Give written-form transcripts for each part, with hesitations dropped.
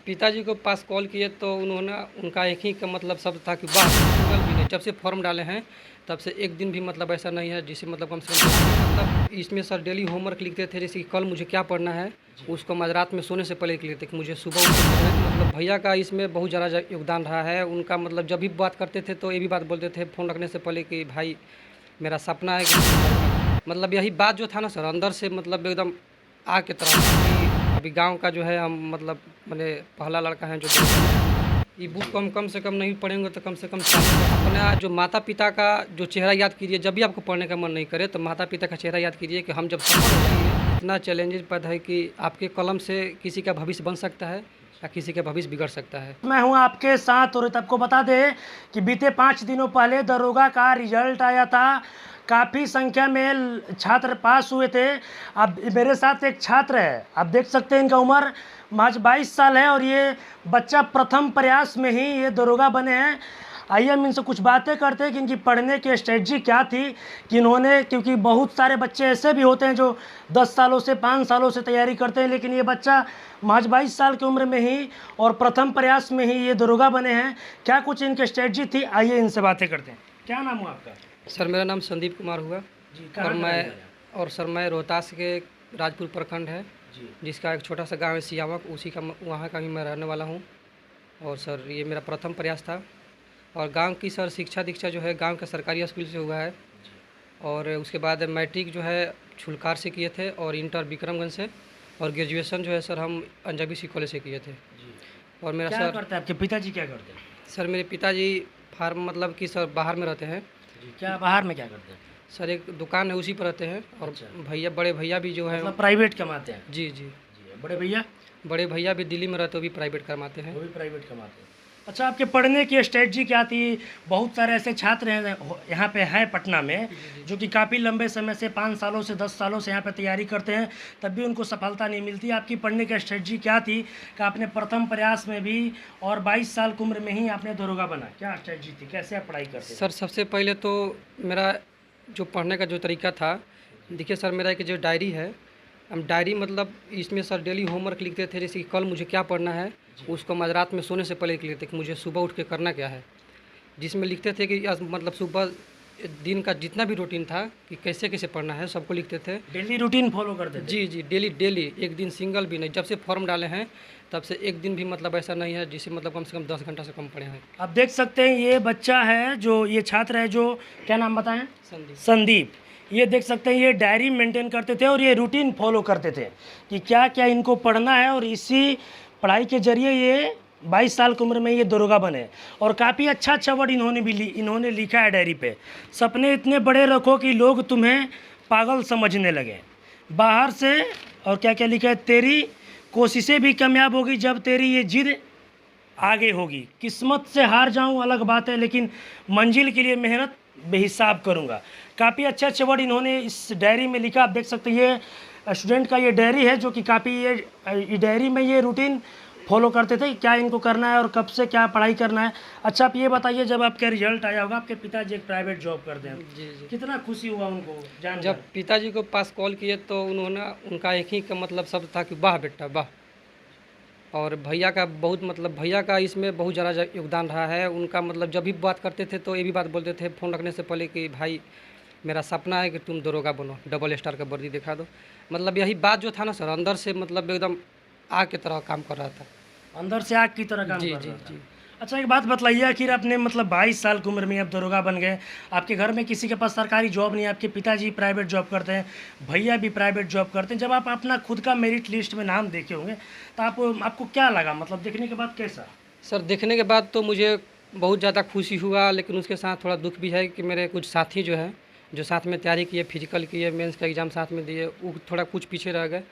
पिताजी को पास कॉल किए तो उन्होंने उनका एक ही का मतलब शब्द था कि वाह सिंगल भी नहीं। जब से फॉर्म डाले हैं तब से एक दिन भी मतलब ऐसा नहीं है जिसे मतलब कम से कम मतलब इसमें सर डेली होमवर्क लिखते थे, जैसे कि कल मुझे क्या पढ़ना है उसको मैं रात में सोने से पहले लिखते थे कि मुझे सुबह उठ के पढ़ना है। मतलब भैया का इसमें बहुत ज़्यादा योगदान रहा है। उनका मतलब जब भी बात करते थे तो ये भी बात बोलते थे फ़ोन रखने से पहले कि भाई मेरा सपना है कि मतलब यही बात जो था ना सर अंदर से मतलब एकदम आग की तरह कि अभी गांव का जो है हम मतलब मैंने पहला लड़का है जो ये बुक को हम कम से कम नहीं पढ़ेंगे तो कम से कम अपना जो माता पिता का जो चेहरा याद कीजिए। जब भी आपको पढ़ने का मन नहीं करे तो माता पिता का चेहरा याद कीजिए कि हम जब सफल हो जाएंगे। इतना चैलेंजेस पैदा है कि आपके कलम से किसी का भविष्य बन सकता है या किसी का भविष्य बिगड़ सकता है। मैं हूं आपके साथ और आपको बता दें कि बीते 5 दिनों पहले दरोगा का रिजल्ट आया था। काफ़ी संख्या में छात्र पास हुए थे। अब मेरे साथ एक छात्र है, आप देख सकते हैं इनका उम्र महज 22 साल है और ये बच्चा प्रथम प्रयास में ही ये दरोगा बने हैं। आइए हम इनसे कुछ बातें करते हैं कि इनकी पढ़ने की स्ट्रेटजी क्या थी कि इन्होंने, क्योंकि बहुत सारे बच्चे ऐसे भी होते हैं जो 10 सालों से 5 सालों से तैयारी करते हैं, लेकिन ये बच्चा महज 22 साल की उम्र में ही और प्रथम प्रयास में ही ये दरोगा बने हैं। क्या कुछ इनकी स्ट्रेटजी थी, आइए इनसे बातें करते हैं। क्या नाम हुआ आपका? सर मेरा नाम संदीप कुमार हुआ जी, और सर मैं रोहतास के राजपुर प्रखंड है जी जिसका एक छोटा सा गांव है सियावक, उसी का वहाँ का ही मैं रहने वाला हूँ। और सर ये मेरा प्रथम प्रयास था और गांव की सर शिक्षा दीक्षा जो है गांव के सरकारी स्कूल से हुआ है। और उसके बाद मैट्रिक जो है छुलकार से किए थे और इंटर विक्रमगंज से और ग्रेजुएशन जो है सर हम अंजाबी सी कॉलेज से किए थे। जी। और मेरा क्या सर करते हैं आपके पिताजी, क्या करते हैं? सर मेरे पिताजी फार्म मतलब कि सर बाहर में रहते हैं। जी, क्या बाहर में क्या करते हैं? सर एक दुकान है उसी पर रहते हैं और अच्छा। भैया बड़े भैया भी जो है मतलब प्राइवेट कमाते हैं? जी जी जी। बड़े भैया? बड़े भैया भी दिल्ली में रहते, वो भी प्राइवेट करवाते हैं। वो भी प्राइवेट कमाते हैं। अच्छा, आपके पढ़ने की स्ट्रेटजी क्या थी? बहुत सारे ऐसे छात्र हैं यहाँ पे हैं पटना में जो कि काफ़ी लंबे समय से 5 सालों से 10 सालों से यहाँ पे तैयारी करते हैं, तब भी उनको सफलता नहीं मिलती। आपकी पढ़ने की स्ट्रेटजी क्या थी कि आपने प्रथम प्रयास में भी और 22 साल की उम्र में ही आपने दरोगा बना? क्या स्ट्रेटजी थी, कैसे आप पढ़ाई करते थे? सर सबसे पहले तो मेरा जो पढ़ने का जो तरीका था, देखिए सर मेरा एक जो डायरी है, हम डायरी मतलब इसमें सर डेली होमवर्क लिखते थे, जैसे कि कल मुझे क्या पढ़ना है उसको मैं रात में सोने से पहले लिख लेते कि मुझे सुबह उठ के करना क्या है। जिसमें लिखते थे कि मतलब सुबह दिन का जितना भी रूटीन था कि कैसे कैसे पढ़ना है सबको लिखते थे। डेली रूटीन फॉलो करते थे? जी जी डेली डेली, एक दिन सिंगल भी नहीं। जब से फॉर्म डाले हैं तब से एक दिन भी मतलब ऐसा नहीं है जिसे मतलब कम से कम 10 घंटा से कम पढ़े हैं। आप देख सकते हैं ये बच्चा है, जो ये छात्र है, जो क्या नाम बताएं? संदीप। संदीप। ये देख सकते हैं ये डायरी मेंटेन करते थे और ये रूटीन फॉलो करते थे कि क्या क्या इनको पढ़ना है, और इसी पढ़ाई के जरिए ये 22 साल की उम्र में ये दरोगा बने। और काफ़ी अच्छा अच्छा वर्ड इन्होंने लिखा है डायरी पे। सपने इतने बड़े रखो कि लोग तुम्हें पागल समझने लगे बाहर से। और क्या क्या लिखा है? तेरी कोशिशें भी कामयाब होगी जब तेरी ये जिद आगे होगी। किस्मत से हार जाऊं अलग बात है, लेकिन मंजिल के लिए मेहनत बेहिसाब करूंगा। काफ़ी अच्छे अच्छे वर्ड इन्होंने इस डायरी में लिखा। आप देख सकते हैं ये स्टूडेंट का ये डायरी है, जो कि काफ़ी ये डायरी में ये रूटीन फॉलो करते थे क्या इनको करना है और कब से क्या पढ़ाई करना है। अच्छा, आप ये बताइए, जब आपका रिजल्ट आया होगा, आपके पिताजी एक प्राइवेट जॉब करते हैं, जी जी कितना खुशी हुआ उनको जानकर? जब पिताजी को पास कॉल किए तो उन्होंने उनका एक ही का मतलब शब्द था कि वाह बेटा वाह। और भैया का बहुत मतलब भैया का इसमें बहुत ज़्यादा योगदान रहा है। उनका मतलब जब भी बात करते थे तो ये भी बात बोलते थे फ़ोन रखने से पहले कि भाई मेरा सपना है कि तुम दरोगा बनो, डबल स्टार का वर्दी दिखा दो। मतलब यही बात जो था ना सर अंदर से मतलब एकदम आग की तरह काम कर रहा था। अंदर से आग की तरह काम जी कर जी रहा था। जी अच्छा, एक बात बतलाइए, आखिर आपने मतलब 22 साल की उम्र में आप दरोगा बन गए, आपके घर में किसी के पास सरकारी जॉब नहीं है, आपके पिताजी प्राइवेट जॉब करते हैं, भैया भी प्राइवेट जॉब करते हैं। जब आप अपना खुद का मेरिट लिस्ट में नाम देखे होंगे तो आपको क्या लगा, मतलब देखने के बाद कैसा? सर देखने के बाद तो मुझे बहुत ज़्यादा खुशी हुआ, लेकिन उसके साथ थोड़ा दुख भी है कि मेरे कुछ साथी जो हैं जो साथ में तैयारी किए, फिजिकल किए, मेंस का एग्ज़ाम साथ में दिए, वो थोड़ा कुछ पीछे रह गए।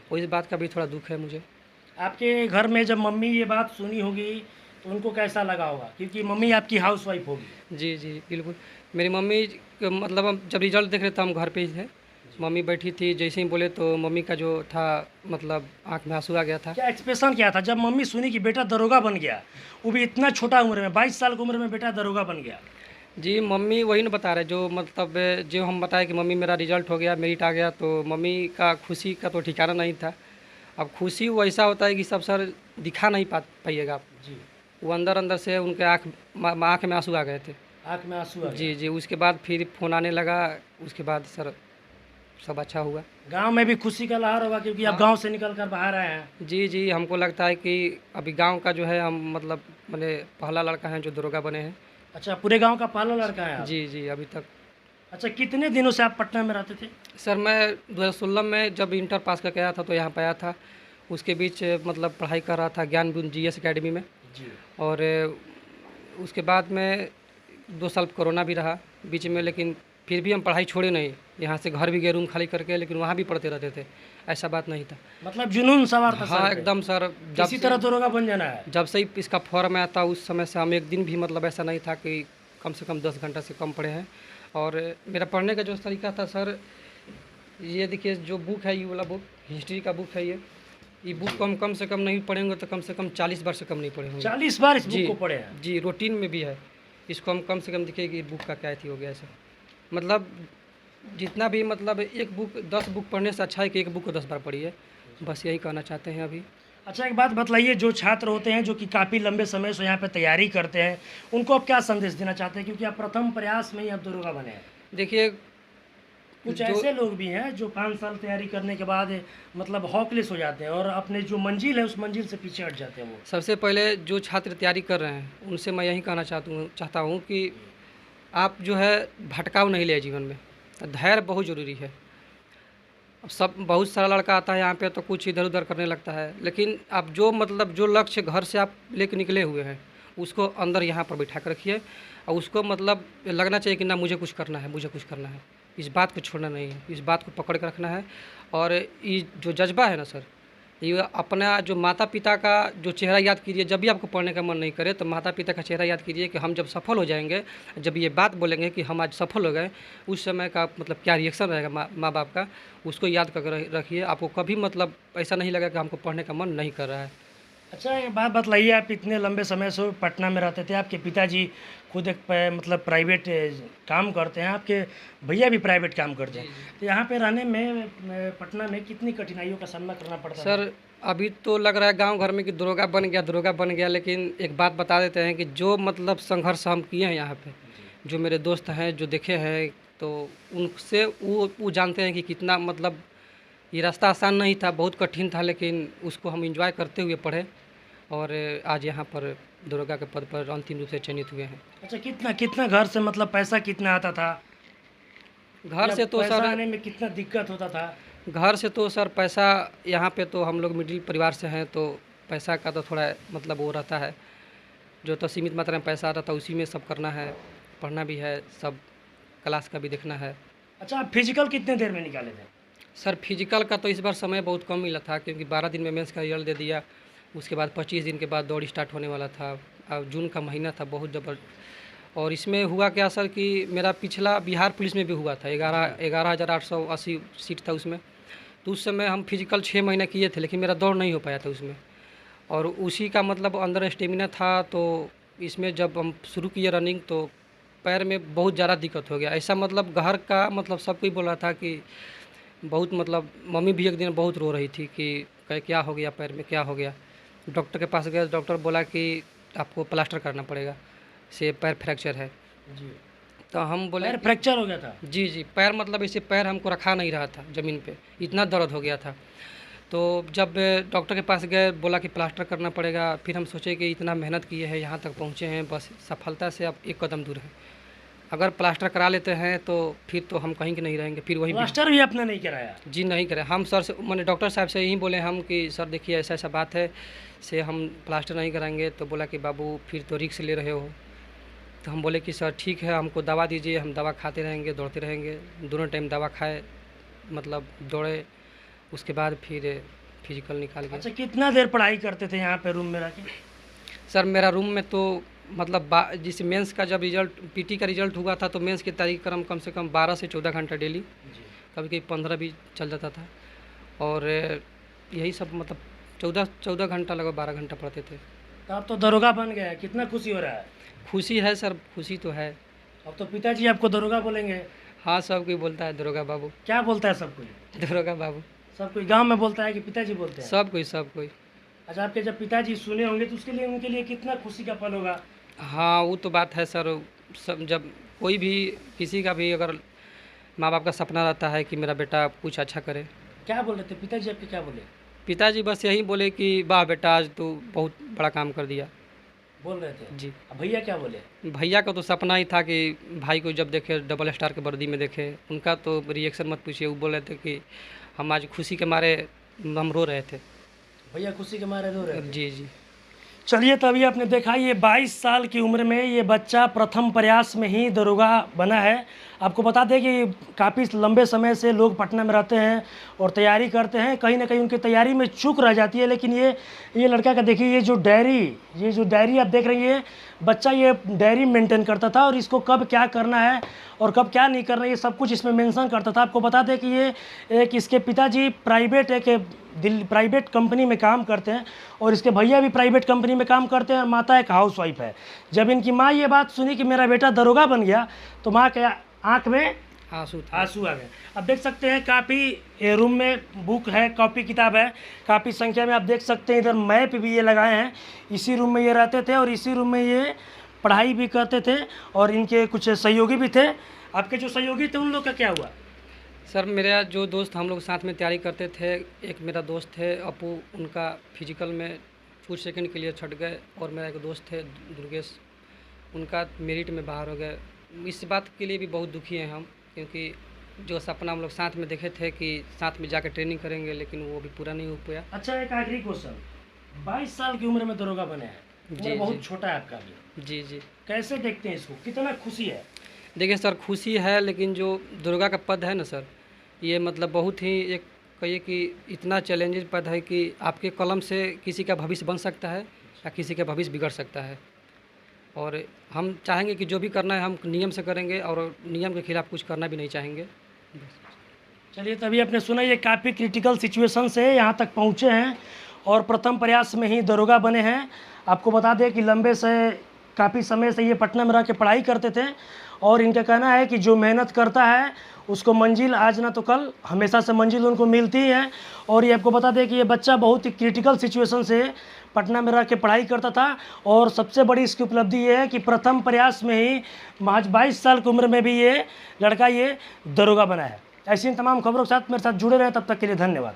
और इस बात का भी थोड़ा दुख है मुझे। आपके घर में जब मम्मी ये बात सुनी होगी तो उनको कैसा लगा होगा, क्योंकि मम्मी आपकी हाउसवाइफ होगी? जी जी बिल्कुल। मेरी मम्मी मतलब हम जब रिजल्ट देख रहे थे हम घर पे ही थे, मम्मी बैठी थी, जैसे ही बोले तो मम्मी का जो था मतलब आंख में आंसू आ गया था। क्या एक्सप्रेशन क्या था जब मम्मी सुनी कि बेटा दरोगा बन गया, वो भी इतना छोटा उम्र में, 22 साल की उम्र में बेटा दरोगा बन गया? जी मम्मी वही ना बता रहे जो मतलब जो हम बताए कि मम्मी मेरा रिजल्ट हो गया, मेरिट आ गया, तो मम्मी का खुशी का तो ठिकाना नहीं था। अब खुशी वो ऐसा होता है कि सब सर दिखा नहीं पाइएगा आप। जी, वो अंदर अंदर से उनके आँख में आंसू आ गए थे। आँख में आंसू आ जी गया। जी, उसके बाद फिर फ़ोन आने लगा, उसके बाद सर सब अच्छा हुआ। गांव में भी खुशी का लहर होगा क्योंकि आप गांव से निकल कर बाहर आए हैं। जी जी, हमको लगता है कि अभी गांव का जो है हम मतलब मैंने पहला लड़का है जो दरोगा बने हैं। अच्छा, पूरे गांव का पहला लड़का है आप? जी जी, अभी तक। अच्छा, कितने दिनों से आप पटना में रहते थे? सर मैं 2016 में जब इंटर पास करके आया था तो यहाँ पे आया था। उसके बीच मतलब पढ़ाई कर रहा था ज्ञान जीएस एकेडमी में। जी। और उसके बाद में 2 साल कोरोना भी रहा बीच में, लेकिन फिर भी हम पढ़ाई छोड़े नहीं। यहाँ से घर भी गए रूम खाली करके, लेकिन वहाँ भी पढ़ते रहते थे, ऐसा बात नहीं था। मतलब जुनून सवार था हाँ सर पे। एकदम सर, किसी तरह दरोगा बन जाना है। जब से ही इसका फॉर्म आया था उस समय से हम एक दिन भी मतलब ऐसा नहीं था कि कम से कम 10 घंटा से कम पढ़े हैं। और मेरा पढ़ने का जो तरीका था सर, ये देखिए जो बुक है, ये वाला बुक हिस्ट्री का बुक है। ये बुक कम से कम नहीं पढ़ेंगे तो कम से कम 40 बार से कम नहीं पढ़े होंगे। 40 बार इस जी बुक को पढ़े हैं? जी, रूटीन में भी है। इसको हम कम से कम देखिए कि बुक का क्या थी हो गया ऐसा। मतलब जितना भी मतलब एक बुक 10 बुक पढ़ने से अच्छा है कि एक बुक को 10 बार पढ़िए, बस यही कहना चाहते हैं अभी। अच्छा, एक बात बतलाइए, जो छात्र होते हैं जो कि काफ़ी लंबे समय से यहाँ पे तैयारी करते हैं, उनको आप क्या संदेश देना चाहते हैं क्योंकि आप प्रथम प्रयास में ही आप दरोगा बने हैं? देखिए कुछ जो ऐसे लोग भी हैं जो 5 साल तैयारी करने के बाद मतलब हॉपलेस हो जाते हैं और अपने जो मंजिल है उस मंजिल से पीछे हट जाते हैं वो। सबसे पहले जो छात्र तैयारी कर रहे हैं उनसे मैं यही कहना चाहता हूँ कि आप जो है भटकाव नहीं ले जीवन में, धैर्य बहुत ज़रूरी है। अब सब बहुत सारा लड़का आता है यहाँ पे तो कुछ इधर उधर करने लगता है, लेकिन आप जो मतलब जो लक्ष्य घर से आप लेके निकले हुए हैं उसको अंदर यहाँ पर बैठा कर रखिए, और उसको मतलब लगना चाहिए कि ना मुझे कुछ करना है, मुझे कुछ करना है। इस बात को छोड़ना नहीं है, इस बात को पकड़ कर रखना है। और ये जो जज्बा है ना सर, ये अपना जो माता पिता का जो चेहरा याद कीजिए। जब भी आपको पढ़ने का मन नहीं करे तो माता पिता का चेहरा याद कीजिए कि हम जब सफल हो जाएंगे, जब ये बात बोलेंगे कि हम आज सफल हो गए, उस समय का मतलब क्या रिएक्शन रहेगा माँ बाप का, उसको याद करके रखिए। आपको कभी मतलब ऐसा नहीं लगेगा कि हमको पढ़ने का मन नहीं कर रहा है। अच्छा, एक बात बतलाइए, आप इतने लंबे समय से पटना में रहते थे, आपके पिताजी खुद एक मतलब प्राइवेट काम करते हैं, आपके भैया भी प्राइवेट काम करते हैं, तो यहाँ पे रहने में पटना में कितनी कठिनाइयों का सामना करना पड़ता है? सर अभी तो लग रहा है गांव घर में कि दरोगा बन गया, लेकिन एक बात बता देते हैं कि जो मतलब संघर्ष हम किए हैं यहाँ पे, जो मेरे दोस्त हैं जो देखे हैं, तो उनसे वो जानते हैं कि कितना मतलब ये रास्ता आसान नहीं था, बहुत कठिन था, लेकिन उसको हम एंजॉय करते हुए पढ़े और आज यहाँ पर दरोगा के पद पर अंतिम रूप से चयनित हुए हैं। अच्छा, कितना कितना घर से मतलब पैसा कितना आता था? घर से तो पैसा सर आने में कितना दिक्कत होता था? घर से तो सर पैसा, यहाँ पे तो हम लोग मिडिल परिवार से हैं तो पैसा का तो थोड़ा मतलब वो रहता है, जो तो सीमित मात्रा में पैसा आता था उसी में सब करना है, पढ़ना भी है, सब क्लास का भी देखना है। अच्छा, आप फिजिकल कितने देर में निकाले थे? सर फिजिकल का तो इस बार समय बहुत कम मिला था क्योंकि 12 दिन में मेंस का रिजल्ट दे दिया, उसके बाद 25 दिन के बाद दौड़ स्टार्ट होने वाला था। अब जून का महीना था, बहुत और इसमें हुआ क्या सर कि मेरा पिछला बिहार पुलिस में भी हुआ था, 11,880 सीट था उसमें, तो उस समय हम फिजिकल 6 महीने किए थे, लेकिन मेरा दौड़ नहीं हो पाया था उसमें, और उसी का मतलब अंदर स्टेमिना था। तो इसमें जब हम शुरू किए रनिंग तो पैर में बहुत ज़्यादा दिक्कत हो गया, ऐसा मतलब घर का मतलब सब कोई बोल रहा था कि बहुत मतलब मम्मी भी एक दिन बहुत रो रही थी कि क्या हो गया पैर में, क्या हो गया। डॉक्टर के पास गए, डॉक्टर बोला कि आपको प्लास्टर करना पड़ेगा, से पैर फ्रैक्चर है। जी। तो हम बोले पैर फ्रैक्चर हो गया था? जी जी, पैर मतलब ऐसे पैर हमको रखा नहीं रहा था ज़मीन पे, इतना दर्द हो गया था। तो जब डॉक्टर के पास गए, बोला कि प्लास्टर करना पड़ेगा, फिर हम सोचे कि इतना मेहनत किए हैं, यहाँ तक पहुँचे हैं, बस सफलता से अब एक कदम दूर है। अगर प्लास्टर करा लेते हैं तो फिर तो हम कहीं के नहीं रहेंगे, फिर वहीं प्लास्टर भी आपने नहीं कराया? जी नहीं करें। हम सर से मैंने डॉक्टर साहब से यही बोले हम कि सर देखिए ऐसा ऐसा बात है, से हम प्लास्टर नहीं कराएंगे। तो बोला कि बाबू फिर तो रिस्क ले रहे हो। तो हम बोले कि सर ठीक है, हमको दवा दीजिए, हम दवा खाते रहेंगे, दौड़ते रहेंगे, दोनों टाइम दवा खाए, मतलब दौड़े, उसके बाद फिर फिजिकल निकाल के। अच्छा, कितना देर पढ़ाई करते थे यहाँ पे रूम में रह के? सर मेरा रूम में तो मतलब जिस मेंस का जब रिजल्ट पीटी का रिजल्ट हुआ था तो मेंस की तारीख कम से कम 12 से 14 घंटा डेली, कभी कभी 15 भी चल जाता था। और यही सब मतलब 14 घंटा लगभग 12 घंटा पढ़ते थे। तो आप तो दरोगा बन गए, कितना खुशी हो रहा है? खुशी है सर, खुशी तो है। अब तो पिताजी आपको दरोगा बोलेंगे? हाँ, सब कोई बोलता है दरोगा बाबू। क्या बोलता है सब कोई? दरोगा बाबू। सब कोई गांव में बोलता है कि पिताजी बोलते हैं? सब कोई। अच्छा, आपके जब पिताजी सुने होंगे तो उसके लिए उनके लिए कितना खुशी का पल होगा? हाँ, वो तो बात है सर। सब जब कोई भी किसी का भी अगर माँ बाप का सपना रहता है कि मेरा बेटा कुछ अच्छा करे। क्या बोल रहे थे पिताजी आपके, क्या बोले? पिताजी बस यही बोले कि वाह बेटा, आज तू बहुत बड़ा काम कर दिया। बोल रहे थे जी। अब भैया क्या बोले? भैया का तो सपना ही था कि भाई को जब देखे डबल स्टार के वर्दी में देखे। उनका तो रिएक्शन मत पूछिए, वो बोल रहे थे कि हम आज खुशी के मारे हम रो रहे थे। भैया खुशी के मारे रो रहे थे? जी जी। चलिए, तभी आपने देखा ये 22 साल की उम्र में ये बच्चा प्रथम प्रयास में ही दरोगा बना है। आपको बता दें कि काफ़ी लंबे समय से लोग पटना में रहते हैं और तैयारी करते हैं, कहीं ना कहीं उनकी तैयारी में चूक रह जाती है। लेकिन ये लड़का का देखिए, ये जो डायरी आप देख रही है, बच्चा ये डायरी मेंटेन करता था और इसको कब क्या करना है और कब क्या नहीं करना है ये सब कुछ इसमें मेंशन करता था। आपको बता दें कि ये इसके पिताजी प्राइवेट कंपनी में काम करते हैं और इसके भैया भी प्राइवेट कंपनी में काम करते हैं और माता एक हाउसवाइफ है। जब इनकी माँ ये बात सुनी कि मेरा बेटा दरोगा बन गया तो माँ के आँख में आंसू आ गए। अब देख सकते हैं काफ़ी रूम में बुक है, कॉपी किताब है, काफ़ी संख्या में आप देख सकते हैं। इधर मैप भी ये लगाए हैं। इसी रूम में ये रहते थे और इसी रूम में ये पढ़ाई भी करते थे और इनके कुछ सहयोगी भी थे। आपके जो सहयोगी थे उन लोग का क्या हुआ? सर, मेरा जो दोस्त, हम लोग साथ में तैयारी करते थे, एक मेरा दोस्त थे अपू, उनका फिजिकल में कुछ सेकंड के लिए छट गए। और मेरा एक दोस्त थे दुर्गेश, उनका मेरिट में बाहर हो गए। इस बात के लिए भी बहुत दुखी हैं हम, क्योंकि जो सपना हम लोग साथ में देखे थे कि साथ में जाकर ट्रेनिंग करेंगे, लेकिन वो भी पूरा नहीं हो पाया। अच्छा, एक आखिरी क्वेश्चन, 22 साल की उम्र में दरोगा बने हैं, जी, उम्र बहुत जी। छोटा है आपका भी, जी जी। कैसे देखते हैं इसको, कितना खुशी है? देखिए सर, खुशी है, लेकिन जो दुर्गा का पद है ना सर, ये मतलब बहुत ही एक कहिए कि इतना चैलेंजिंग पद है कि आपके कलम से किसी का भविष्य बन सकता है या किसी का भविष्य बिगड़ सकता है। और हम चाहेंगे कि जो भी करना है हम नियम से करेंगे और नियम के खिलाफ कुछ करना भी नहीं चाहेंगे। चलिए, तभी आपने सुना ये काफ़ी क्रिटिकल सिचुएशन से यहाँ तक पहुँचे हैं और प्रथम प्रयास में ही दरोगा बने हैं। आपको बता दें कि लंबे से काफ़ी समय से ये पटना में रह के पढ़ाई करते थे और इनका कहना है कि जो मेहनत करता है उसको मंजिल आज ना तो कल हमेशा से मंजिल उनको मिलती है। और ये आपको बता दें कि ये बच्चा बहुत ही क्रिटिकल सिचुएशन से पटना में रह के पढ़ाई करता था और सबसे बड़ी इसकी उपलब्धि ये है कि प्रथम प्रयास में ही महज 22 साल की उम्र में भी ये लड़का ये दरोगा बना है। ऐसी तमाम खबरों के साथ मेरे साथ जुड़े रहे, तब तक के लिए धन्यवाद।